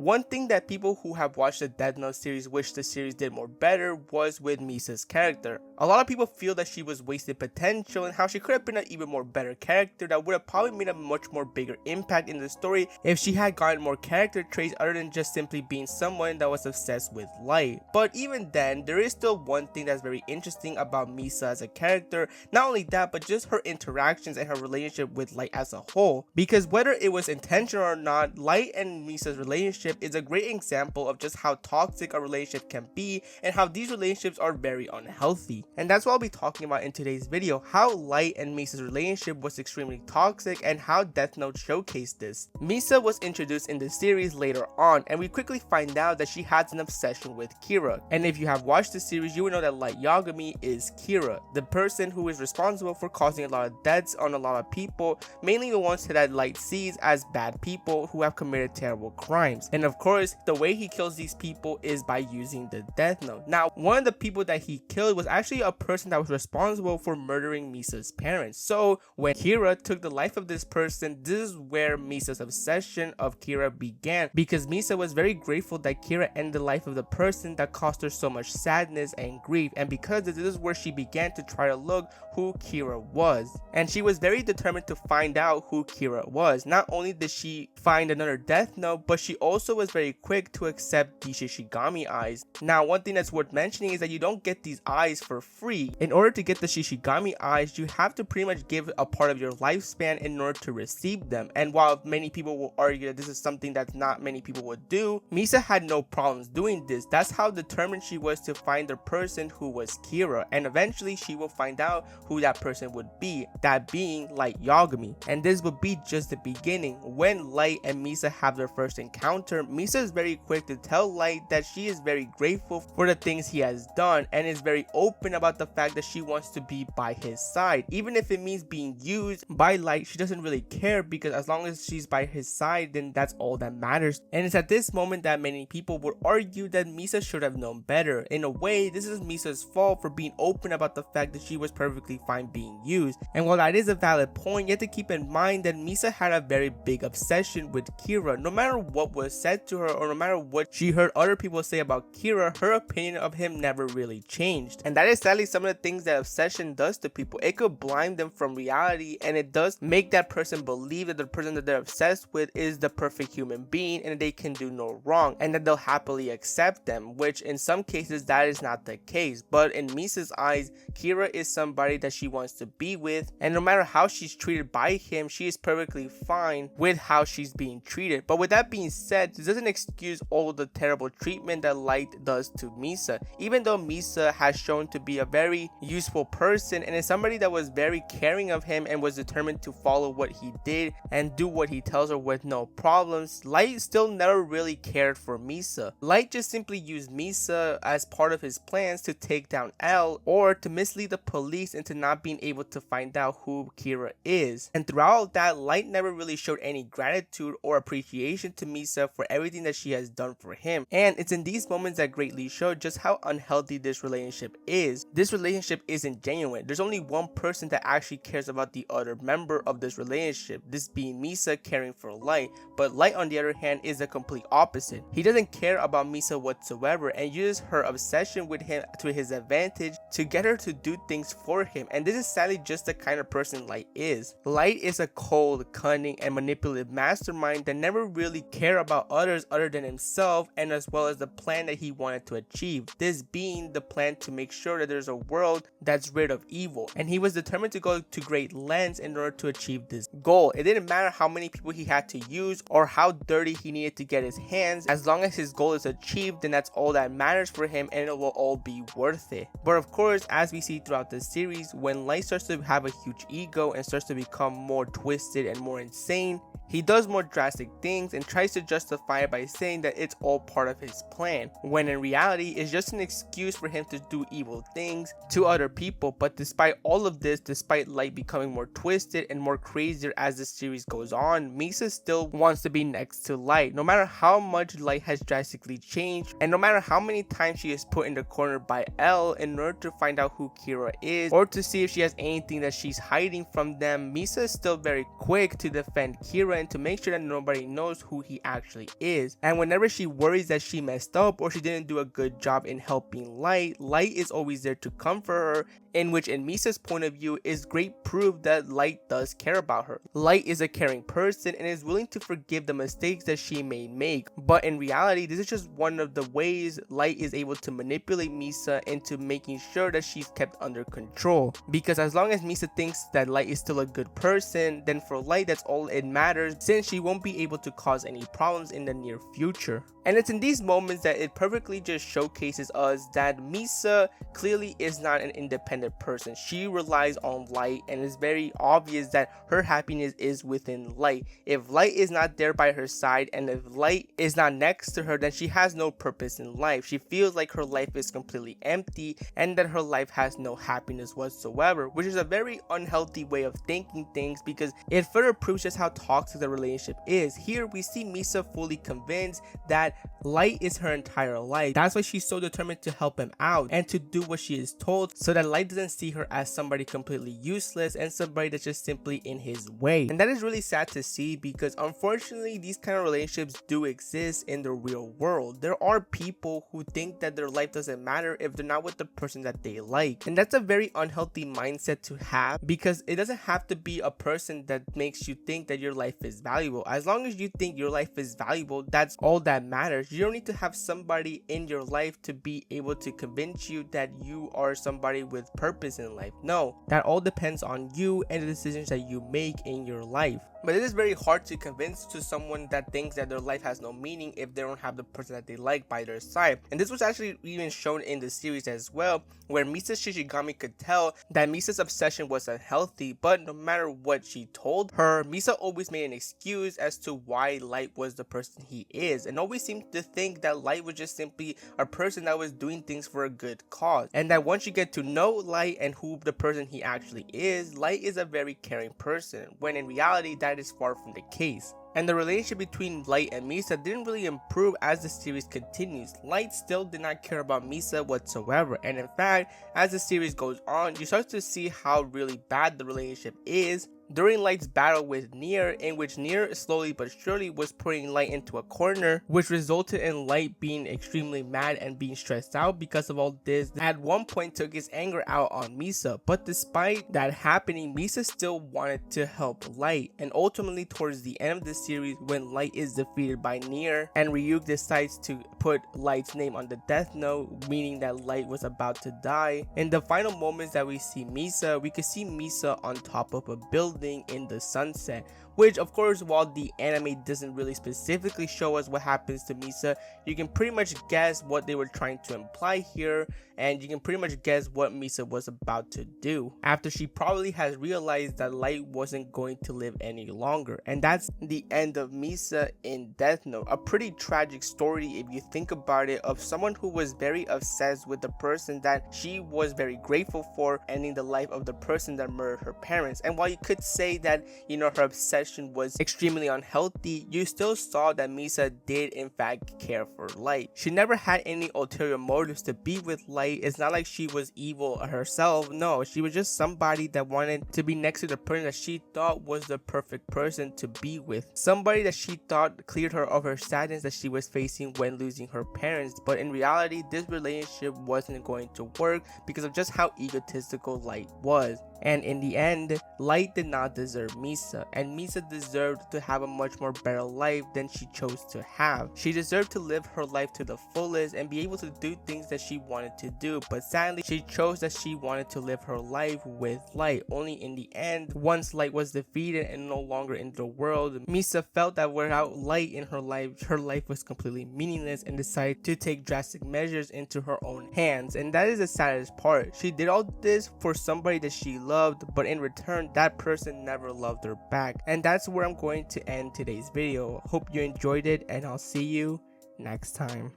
One thing that people who have watched the Death Note series wish the series did more better was with Misa's character. A lot of people feel that she was wasted potential and how she could have been an even more better character that would have probably made a much more bigger impact in the story if she had gotten more character traits other than just simply being someone that was obsessed with light. But even then, there is still one thing that's very interesting about Misa as a character. Not only that, but just her interactions and her relationship with Light as a whole. Because whether it was intentional or not, Light and Misa's relationship is a great example of just how toxic a relationship can be and how these relationships are very unhealthy. And that's what I'll be talking about in today's video, how Light and Misa's relationship was extremely toxic and how Death Note showcased this. Misa was introduced in the series later on, and we quickly find out that she has an obsession with Kira. And if you have watched the series, you will know that Light Yagami is Kira, the person who is responsible for causing a lot of deaths on a lot of people, mainly the ones that Light sees as bad people who have committed terrible crimes. And of course, the way he kills these people is by using the Death Note. Now, one of the people that he killed was actually a person that was responsible for murdering Misa's parents. So when Kira took the life of this person, this is where Misa's obsession of Kira began, because Misa was very grateful that Kira ended the life of the person that caused her so much sadness and grief, and because this is where she began to try to look who Kira was. And she was very determined to find out who Kira was. Not only did she find another Death Note, but she also was very quick to accept the Shishigami eyes. Now, one thing that's worth mentioning is that you don't get these eyes for free. In order to get the Shishigami eyes, you have to pretty much give a part of your lifespan in order to receive them. And while many people will argue that this is something that not many people would do, Misa had no problems doing this. That's how determined she was to find the person who was Kira, and eventually she will find out who that person would be, that being Light Yagami. And this would be just the beginning. When Light and Misa have their first encounter, Misa is very quick to tell Light that she is very grateful for the things he has done and is very open about the fact that she wants to be by his side. Even if it means being used by Light, she doesn't really care, because as long as she's by his side, then that's all that matters. And it's at this moment that many people would argue that Misa should have known better. In a way, this is Misa's fault for being open about the fact that she was perfectly fine being used. And while that is a valid point, you have to keep in mind that Misa had a very big obsession with Kira. No matter what was said to her or no matter what she heard other people say about Kira, her opinion of him never really changed. And that is sadly some of the things that obsession does to people. It could blind them from reality, and it does make that person believe that the person that they're obsessed with is the perfect human being and they can do no wrong, and that they'll happily accept them, which in some cases that is not the case. But in Misa's eyes, Kira is somebody that she wants to be with, and no matter how she's treated by him, she is perfectly fine with how she's being treated. But with that being said, this doesn't excuse all the terrible treatment that Light does to Misa. Even though Misa has shown to be a very useful person and is somebody that was very caring of him and was determined to follow what he did and do what he tells her with no problems, Light still never really cared for Misa. Light just simply used Misa as part of his plans to take down L, or to mislead the police into not being able to find out who Kira is. And throughout that, Light never really showed any gratitude or appreciation to Misa for everything that she has done for him. And it's in these moments that greatly show just how unhealthy this relationship is. This relationship isn't genuine. There's only one person that actually cares about the other member of this relationship, this being Misa caring for Light. But Light, on the other hand, is the complete opposite. He doesn't care about Misa whatsoever and uses her obsession with him to his advantage to get her to do things for him. And this is sadly just the kind of person Light is. Light is a cold, cunning, and manipulative mastermind that never really cared about others other than himself, and as well as the plan that he wanted to achieve. This being the plan to make sure that there's a world that's rid of evil. And he was determined to go to great lengths in order to achieve this goal. It didn't matter how many people he had to use or how dirty he needed to get his hands. As long as his goal is achieved, then that's all that matters for him, and it will all be worth it. But of course, as we see throughout the series, when Light starts to have a huge ego and starts to become more twisted and more insane, he does more drastic things and tries to justify it by saying that it's all part of his plan, when in reality it's just an excuse for him to do evil things to other people. But despite all of this, despite Light becoming more twisted and more crazier as the series goes on, Misa still wants to be next to Light. No matter how much Light has drastically changed, and no matter how many times she is put in the corner by L in order to find out who Kira is or to see if she has anything that she's hiding from them, Misa is still very quick to defend Kira camera and to make sure that nobody knows who he actually is. And whenever she worries that she messed up or she didn't do a good job in helping Light, Light is always there to comfort her, in which in Misa's point of view is great proof that Light does care about her. Light is a caring person and is willing to forgive the mistakes that she may make, but in reality this is just one of the ways Light is able to manipulate Misa into making sure that she's kept under control, because as long as Misa thinks that Light is still a good person, then for Light that's all it matters, since she won't be able to cause any problems in the near future. And it's in these moments that it perfectly just showcases us that Misa clearly is not an independent person. She relies on Light, and it's very obvious that her happiness is within Light. If Light is not there by her side, and if Light is not next to her, then she has no purpose in life. She feels like her life is completely empty and that her life has no happiness whatsoever, which is a very unhealthy way of thinking things, because it further proves just how toxic the relationship is. Here we see Misa fully convinced that Light is her entire life. That's why she's so determined to help him out and to do what she is told, so that Light doesn't see her as somebody completely useless and somebody that's just simply in his way. And that is really sad to see, because unfortunately these kind of relationships do exist in the real world. There are people who think that their life doesn't matter if they're not with the person that they like, and that's a very unhealthy mindset to have, because it doesn't have to be a person that makes you think that your life is valuable. As long as you think your life is valuable, that's all that matters. You don't need to have somebody in your life to be able to convince you that you are somebody with purpose in life. No, that all depends on you and the decisions that you make in your life. But it is very hard to convince to someone that thinks that their life has no meaning if they don't have the person that they like by their side. And this was actually even shown in the series as well, where Misa's Shishigami could tell that Misa's obsession was unhealthy, but no matter what she told her, Misa always made an excuse as to why Light was the person he is, and always seemed to think that Light was just simply a person that was doing things for a good cause, and that once you get to know Light and who the person he actually is, Light is a very caring person, when in reality that is far from the case. And the relationship between Light and Misa didn't really improve as the series continues. Light still did not care about Misa whatsoever, and in fact, as the series goes on, you start to see how really bad the relationship is during Light's battle with Nier, in which Nier slowly but surely was putting Light into a corner, which resulted in Light being extremely mad and being stressed out because of all this. At one point took his anger out on Misa, but despite that happening, Misa still wanted to help Light, and ultimately towards the end of the series, when Light is defeated by Nier and Ryuk decides to put Light's name on the death note, meaning that Light was about to die, in the final moments that we see Misa, we can see Misa on top of a building in the sunset, which of course, while the anime doesn't really specifically show us what happens to Misa, you can pretty much guess what they were trying to imply here, and you can pretty much guess what Misa was about to do after she probably has realized that Light wasn't going to live any longer. And that's the end of Misa in Death Note. A pretty tragic story if you think about it, of someone who was very obsessed with the person that she was very grateful for, ending the life of the person that murdered her parents. And while you could say that, you know, her obsession was extremely unhealthy, you still saw that Misa did in fact care for Light. She never had any ulterior motives to be with Light. It's not like she was evil herself. No, she was just somebody that wanted to be next to the person that she thought was the perfect person to be with. Somebody that she thought cleared her of her sadness that she was facing when losing her parents. But in reality, this relationship wasn't going to work because of just how egotistical Light was. And in the end, Light did not deserve Misa, and Misa deserved to have a much more better life than she chose to have. She deserved to live her life to the fullest and be able to do things that she wanted to do, but sadly, she chose that she wanted to live her life with Light. Only in the end, once Light was defeated and no longer in the world, Misa felt that without Light in her life was completely meaningless, and decided to take drastic measures into her own hands. And that is the saddest part. She did all this for somebody that she loved, but in return that person never loved her back. And that's where I'm going to end today's video. Hope you enjoyed it, and I'll see you next time.